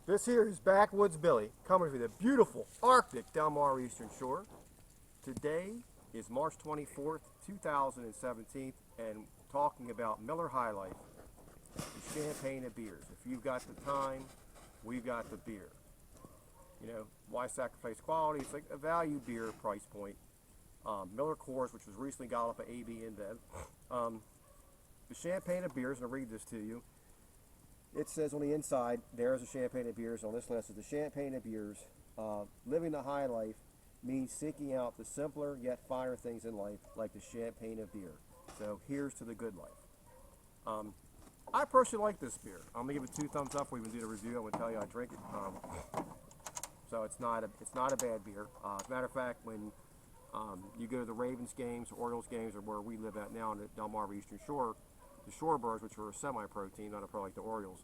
This here is Backwoods Billy, coming to the beautiful Arctic Delmar Eastern Shore. Today is March 24th, 2017, and talking about Miller High Life, the champagne of beers. If you've got the time, we've got the beer. You know, why sacrifice quality? It's like a value beer price point. Miller Coors, which was recently got up at AB InBev. The champagne of beers, and I'll read this to you. It says on the inside, there's a champagne of beers. On this list is the champagne of beers. Living the high life means seeking out the simpler yet finer things in life, like the champagne of beer. So here's to the good life. I personally like this beer. I'm gonna give it 2 thumbs up. We even do the review. I'm gonna tell you I drink it. So it's not a bad beer. As a matter of fact, when you go to the Ravens games, or Orioles games, or where we live at now in the Delmar Eastern Shore, the Shorebirds, which are a semi-pro team, not a pro like the Orioles,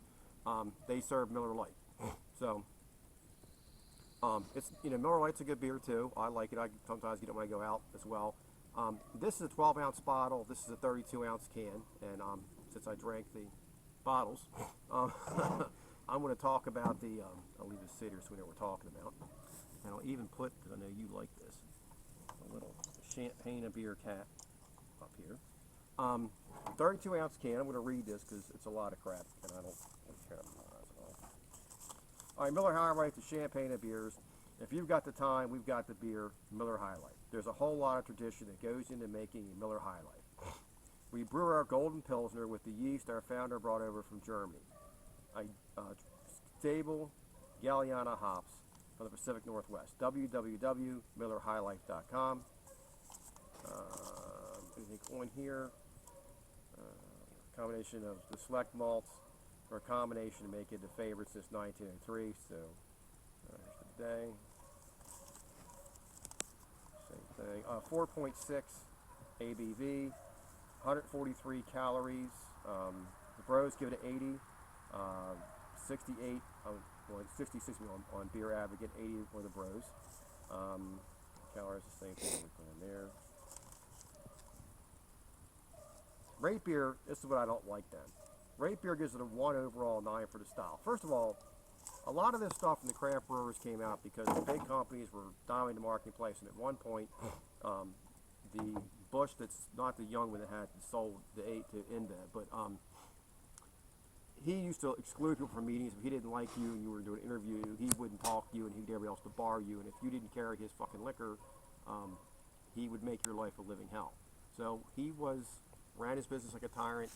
they serve Miller Lite. So it's, you know, Miller Lite's a good beer too. I like it. I sometimes get it when I go out as well. This is a 12-ounce bottle. This is a 32-ounce can, and since I drank the bottles, I'm going to talk about the. I'll leave this sit here so we know what we're talking about, and I'll even put, because I know you like this, a little champagne of beer cap up here. 32-ounce can. I'm going to read this because it's a lot of crap, and I don't care about it at all. All right, Miller High Life, the champagne of beers. If you've got the time, we've got the beer, Miller High Life. There's a whole lot of tradition that goes into making a Miller High Life. We brew our golden Pilsner with the yeast our founder brought over from Germany. Stable Galena hops from the Pacific Northwest. www.millerhighlife.com. Anything on here? Combination of the select malts for a combination to make it the favorite since 1903. So there's the day. Same thing. 4.6 ABV, 143 calories. The bros give it an 80. 68, 66 on Beer Advocate, 80 for the bros. Calories, the same thing we put in there. Rate beer, this is what I don't like then. Rate beer gives it a 1 overall 9 for the style. First of all, a lot of this stuff from the craft brewers came out because the big companies were dominating the marketplace, and at one point, the Bush, that's not the young one that had sold the 8 to InBev, but he used to exclude people from meetings. If he didn't like you and you were doing an interview, he wouldn't talk to you, and he'd get everybody else to bar you, and if you didn't carry his fucking liquor, he would make your life a living hell. So he ran his business like a tyrant,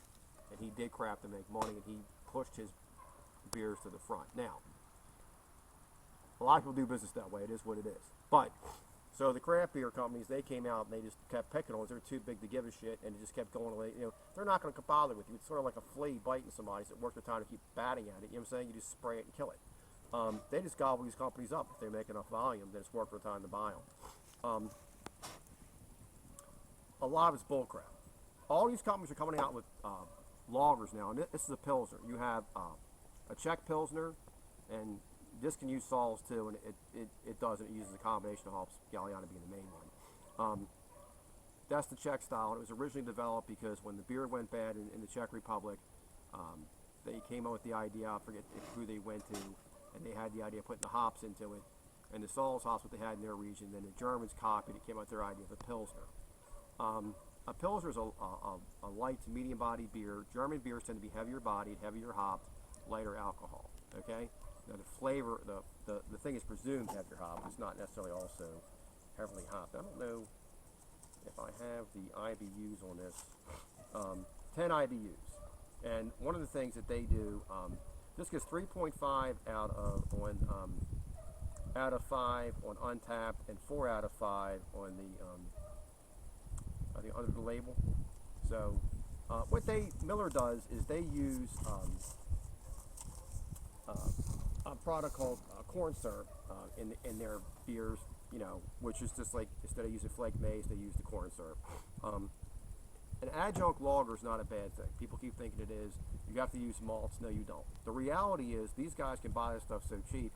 and he did crap to make money, and he pushed his beers to the front. Now, a lot of people do business that way. It is what it is. But, so the craft beer companies, they came out and they just kept picking on us. They're too big to give a shit, and it just kept going away. You know, they're not going to bother with you. It's sort of like a flea biting somebody, so it worth the time to keep batting at it. You know what I'm saying? You just spray it and kill it. They just gobble these companies up. If they make enough volume, then it's worth the time to buy them. A lot of it's bullcrap. All these companies are coming out with lagers now, and this is a Pilsner. You have a Czech Pilsner, and this can use sols too, and it doesn't. It uses a combination of hops, Galena being the main one. That's the Czech style, and it was originally developed because when the beer went bad in the Czech Republic, they came up with the idea, I forget who they went to, and they had the idea of putting the hops into it, and the sols hops, what they had in their region, then the Germans copied it, came out with their idea of a Pilsner. A Pilsner is a light to medium bodied beer. German beers tend to be heavier bodied, heavier hopped, lighter alcohol. Okay? Now the flavor, the thing is presumed heavier hop. It's not necessarily also heavily hopped. I don't know if I have the IBUs on this. 10 IBUs. And one of the things that they do, this gets 3.5 out of 5 on Untapped, and 4 out of 5 on the I think under the label. So what Miller does is they use a product called corn syrup in their beers, you know, which is just like, instead of using flake maize, they use the corn syrup. An adjunct lager is not a bad thing. People keep thinking it is. You have to use malts. No, you don't. The reality is these guys can buy this stuff so cheap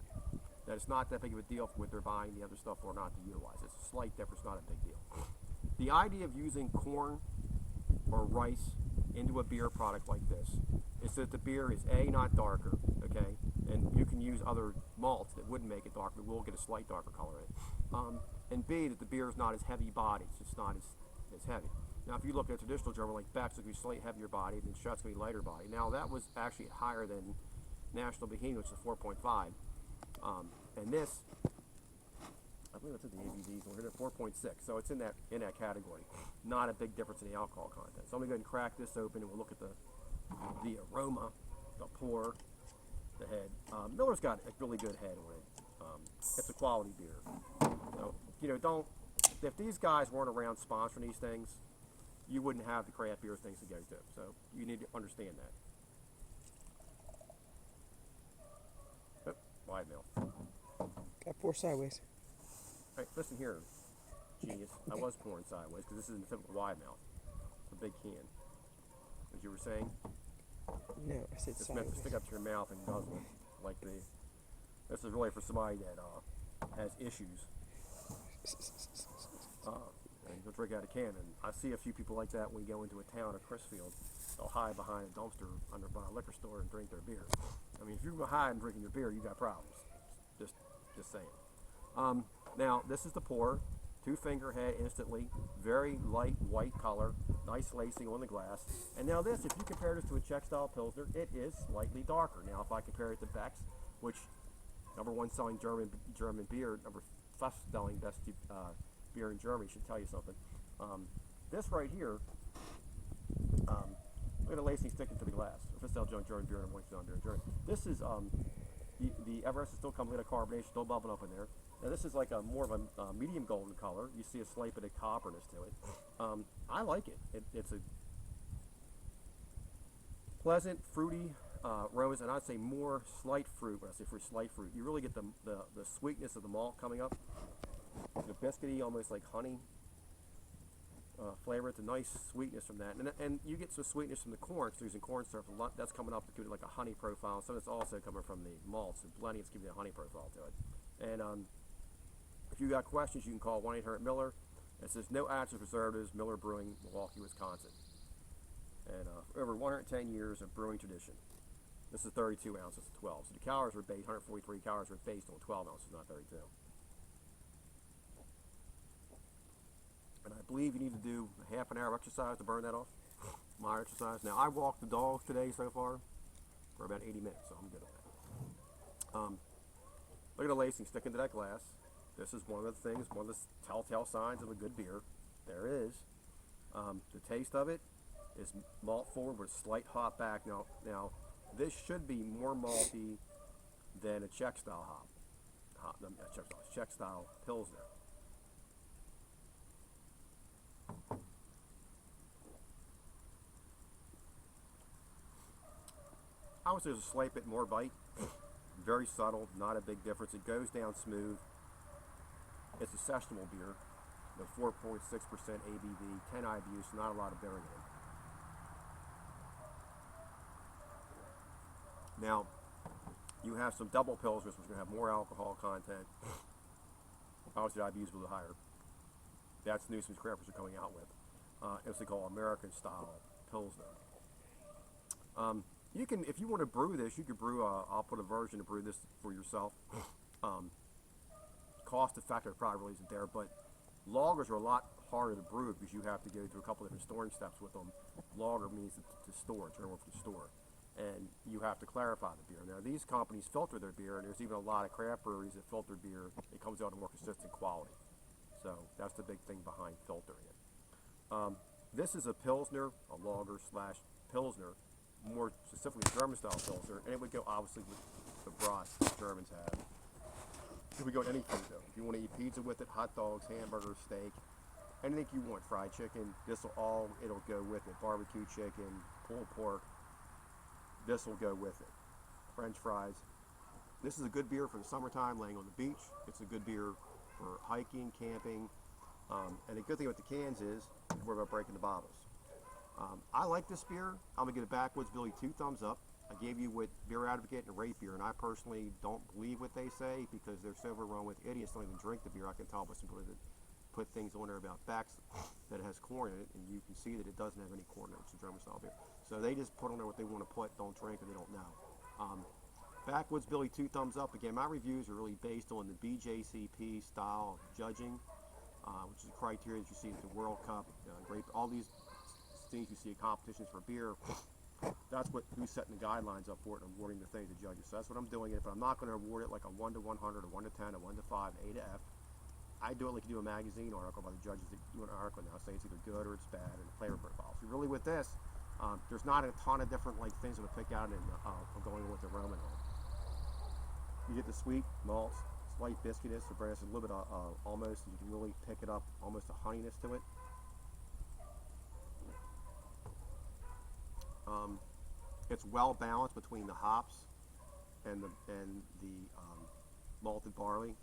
that it's not that big of a deal for what they're buying the other stuff or not to utilize. It's a slight difference, not a big deal. The idea of using corn or rice into a beer product like this is that the beer is A, not darker, okay, And you can use other malts that wouldn't make it dark, but will get a slight darker color in it. And B, that the beer is not as heavy bodied, so it's not as heavy. Now, if you look at a traditional German like Beck's, it's going to be slightly heavier bodied, and Schutt's going to be lighter bodied. Now, that was actually higher than National Bohemian, which is 4.5. And this, I believe it's in the ABVs, we're at 4.6, so it's in that category. Not a big difference in the alcohol content. So I'm going to go ahead and crack this open, and we'll look at the aroma, the pour, the head. Miller's got a really good head on it. It's a quality beer. So, you know, if these guys weren't around sponsoring these things, you wouldn't have the craft beer things to go to. So you need to understand that. Oh, wide mouth. Got pour sideways. All right, listen here, genius. I was pouring sideways because this isn't a typical wide mouth. It's a big can. As you were saying, No, I said it's meant to sideways. stick up to your mouth and doesn't. Like this is really for somebody that has issues. And you'll drink out of a can. And I see a few people like that when we go into a town or Chrisfield. They'll hide behind a dumpster under by a liquor store and drink their beer. I mean, if you're hiding drinking your beer, you got problems. Just saying. Now, this is the pour. 2-finger head instantly. Very light white color. Nice lacing on the glass. And now this, if you compare this to a Czech style Pilsner, it is slightly darker. Now, if I compare it to Beck's, which #1 selling German beer, #5 selling best beer in Germany, should tell you something. This right here, look at the lacing sticking to the glass. If it's German beer and #1 selling beer in Germany. This is the Everest is still coming with a carbonation, still bubbling up in there. Now this is like more of a medium golden color. You see a slight bit of copperness to it. I like it. It's a pleasant, fruity aromas, and I'd say more slight fruit. When I say fruit, slight fruit, you really get the sweetness of the malt coming up. The biscuity, almost like honey flavor. It's a nice sweetness from that, and you get some sweetness from the corn. So using corn syrup, that's coming up to give it like a honey profile. So it's also coming from the malts and blending. It's giving it a honey profile to it. And if you got questions, you can call 1-800-MILLER. It says no additives, preservatives. Miller Brewing, Milwaukee, Wisconsin. And over 110 years of brewing tradition. This is 32 ounces, 12. So the calories are based, 143 calories are based on 12 ounces, not 32. And I believe you need to do a half an hour of exercise to burn that off. My exercise. Now, I walked the dogs today so far for about 80 minutes, so I'm good on that. Look at the lacing sticking to that glass. This is one of the things, one of the telltale signs of a good beer. There is. The taste of it is malt forward with slight hop back. Now, this should be more malty than a Czech style Czech style Pilsner. I would say there's a slight bit more bite. Very subtle, not a big difference. It goes down smooth. It's a sessionable beer. 4.6% ABV, 10 IBUs, so not a lot of bearing in it. Now, you have some double Pilsners, which are going to have more alcohol content. Obviously, the IBUs are a little higher. That's new some crafters are coming out with. It's what they call American style Pilsner. You can, if you want to brew this, you could brew. I'll put a version to brew this for yourself. Cost effective probably really isn't there, but lagers are a lot harder to brew because you have to go through a couple different storing steps with them. Lager means to store, turn over to store, and you have to clarify the beer. Now these companies filter their beer, and there's even a lot of craft breweries that filter beer. It comes out in more consistent quality. So that's the big thing behind filtering it. This is a Pilsner, a lager / Pilsner, more specifically German style Pilsner, and it would go obviously with the brats the Germans have. It would go with anything though. If you want to eat pizza with it, hot dogs, hamburgers, steak, anything you want, fried chicken, it'll go with it. Barbecue chicken, pulled pork, this will go with it. French fries. This is a good beer for the summertime, laying on the beach. It's a good beer for hiking, camping, and the good thing with the cans is we're about breaking the bottles. I like this beer. I'm gonna give it Backwoods Billy 2 thumbs up. I gave you with Beer Advocate and Rate Beer, and I personally don't believe what they say because they're so overrun with idiots don't even drink the beer. I can tell by some people that put things on there about Beck's that it has corn in it, and you can see that it doesn't have any corn in it. It's a German style beer. So they just put on there what they want to put, don't drink, and they don't know. Backwoods Billy, 2 thumbs up. Again, my reviews are really based on the BJCP style of judging, which is the criteria that you see at the World Cup, grape, all these things you see in competitions for beer. That's who's setting the guidelines up for it and awarding the thing to judges. So that's what I'm doing it, but I'm not going to award it like a 1 to 100, a 1 to 10, a 1 to 5, A to F. I do it like you do a magazine article by the judges that do an article now, say it's either good or it's bad, and the flavor profile. So really with this, there's not a ton of different things I'm going to pick out, and I'm going with the aroma on. You get the sweet malts, slight biscuitiness, so Brandy, a little bit almost, you can really pick it up, almost a honeyness to it. It's well balanced between the hops and the malted barley.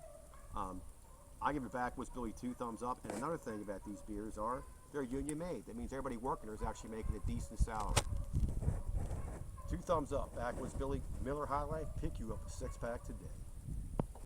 I give it Backwoods Billy 2 thumbs up. And another thing about these beers are they're union made. That means everybody working there is actually making a decent salary. 2 thumbs up. Backwoods Billy Miller High Life. Pick you up a 6-pack today.